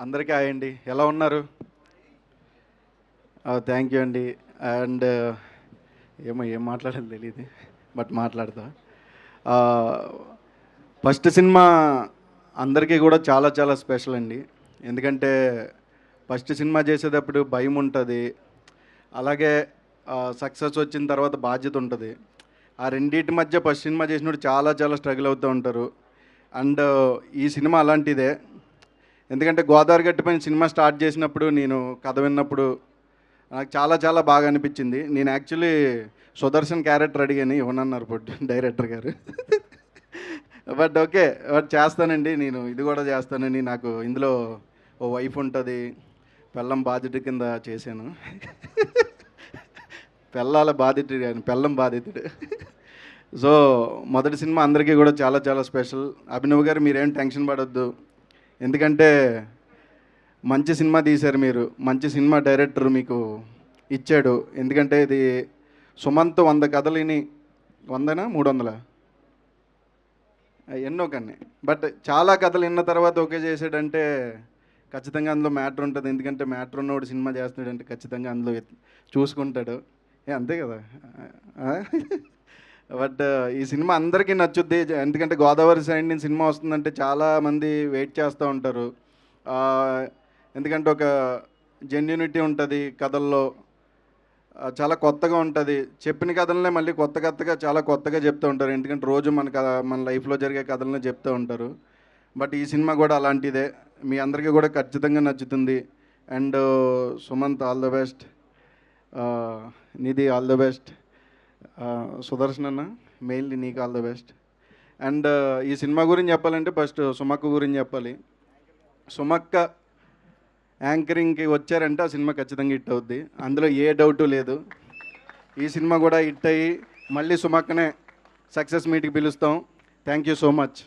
అందరికీ హాయ్ అండి. ఎలా ఉన్నారు? థ్యాంక్ యూ అండి. అండ్ ఏం మాట్లాడాలో తెలియదు, బట్ మాట్లాడతా. ఫస్ట్ సినిమా అందరికీ కూడా చాలా చాలా స్పెషల్ అండి. ఎందుకంటే ఫస్ట్ సినిమా చేసేటప్పుడు భయం ఉంటుంది, అలాగే సక్సెస్ వచ్చిన తర్వాత బాధ్యత ఉంటుంది. ఆ రెండింటి మధ్య ఫస్ట్ సినిమా చేసినప్పుడు చాలా చాలా స్ట్రగుల్ అవుతూ ఉంటారు. అండ్ ఈ సినిమా అలాంటిదే. ఎందుకంటే గోదావరి గట్టు పైన సినిమా స్టార్ట్ చేసినప్పుడు నేను కథ విన్నప్పుడు నాకు చాలా చాలా బాగా అనిపించింది. నేను యాక్చువల్లీ సుదర్శన్ క్యారెక్టర్ అడిగాను, ఇవ్వనన్నారు డైరెక్టర్ గారు. బట్ ఓకే, బట్ చేస్తానండి, నేను ఇది కూడా చేస్తానని. నాకు ఇందులో ఓ వైఫ్ ఉంటుంది, పెళ్ళం బాధితుడి కింద చేశాను. పెళ్ళాల బాధితుడు కానీ పెళ్ళం బాధితుడు. సో మొదటి సినిమా అందరికీ కూడా చాలా చాలా స్పెషల్. అభినవ్ గారు మీరేం టెన్షన్ పడొద్దు, ఎందుకంటే మంచి సినిమా తీశారు మీరు, మంచి సినిమా డైరెక్టర్ మీకు ఇచ్చాడు. ఎందుకంటే ఇది సుమంత్ 100 కథలని, 100నా 300 ఎన్నో కన్నీ, బట్ చాలా కథలు విన్న తర్వాత ఓకే చేసాడంటే ఖచ్చితంగా అందులో మ్యాటర్ ఉంటుంది. ఎందుకంటే మ్యాటర్ ఉన్నవాడు సినిమా చేస్తున్నాడంటే ఖచ్చితంగా అందులో చూసుకుంటాడు. అంతే కదా. బట్ ఈ సినిమా అందరికీ నచ్చుద్ది. ఎందుకంటే గోదావరి సైడ్ నుంచి సినిమా వస్తుందంటే చాలామంది వెయిట్ చేస్తూ ఉంటారు. ఎందుకంటే ఒక జెన్యూనిటీ ఉంటుంది కథల్లో, చాలా కొత్తగా ఉంటుంది. చెప్పిన కథలనే మళ్ళీ కొత్తగా చాలా కొత్తగా చెప్తూ ఉంటారు. ఎందుకంటే రోజు మన లైఫ్లో జరిగే కథలనే చెప్తూ ఉంటారు. బట్ ఈ సినిమా కూడా అలాంటిదే, మీ అందరికీ కూడా ఖచ్చితంగా నచ్చుతుంది. And Sumanth all the best, Nidhi all the best, Sudarshan అన్న మెయిన్లీ నీకు ఆల్ ద బెస్ట్. అండ్ ఈ సినిమా గురించి చెప్పాలంటే ఫస్ట్ సుమక్క గురించి చెప్పాలి. సుమక్క యాంకరింగ్కి వచ్చారంటే ఆ సినిమా ఖచ్చితంగా హిట్ అవుద్ది, అందులో ఏ డౌటు లేదు. ఈ సినిమా కూడా హిట్ అయ్యి మళ్ళీ సుమక్కనే సక్సెస్ మీట్కి పిలుస్తాం. Thank you so much.